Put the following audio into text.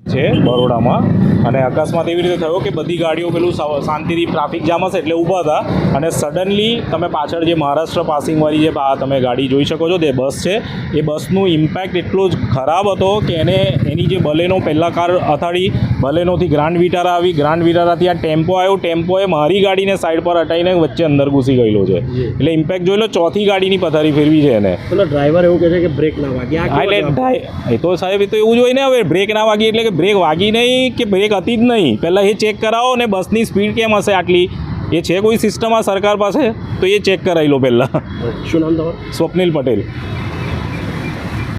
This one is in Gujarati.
છે બરોડામાં અને અકસ્માત એવી રીતે થયો કે બધી ગાડીઓ પેલું શાંતિથી ટ્રાફિક જામ હશે એટલે ઊભા હતા અને સડનલી તમે પાછળ જે મહારાષ્ટ્ર પાસિંગવાળી જે તમે ગાડી જોઈ શકો છો તે બસ છે એ બસનું ઇમ્પેક્ટ એટલો જ ખરાબ હતો કે એની જે બલેનો પહેલાં કાર અથાડી બલેનોથી ગ્રાન્ડ વિટારા આવી ગ્રાન્ડ વિટારાથી આ ટેમ્પો આવ્યો ટેમ્પોએ મારી ગાડીને સાઈડ પર હટાવીને વચ્ચે અંદર ઘૂસી ગયેલો છે એટલે ઇમ્પેક્ટ જોઈ લો ચોથી ગાડીની પથારી ફેરવી છે એને પેલો ડ્રાઈવર એવું કહે છે કે બ્રેક ના વાગી એટલે એ તો સાહેબ એ તો એવું જ હોય ને હવે બ્રેક ના વાગી એટલે કે બ્રેક વાગી નહીં કે બ્રેક હતી જ નહીં પહેલાં એ ચેક કરાવો ને બસની સ્પીડ કેમ હશે આટલી એ છે કોઈ સિસ્ટમ આ સરકાર પાસે તો એ ચેક કરાવી લો પહેલાં. શું નામ તમારું? સ્વપ્નિલ પટેલ.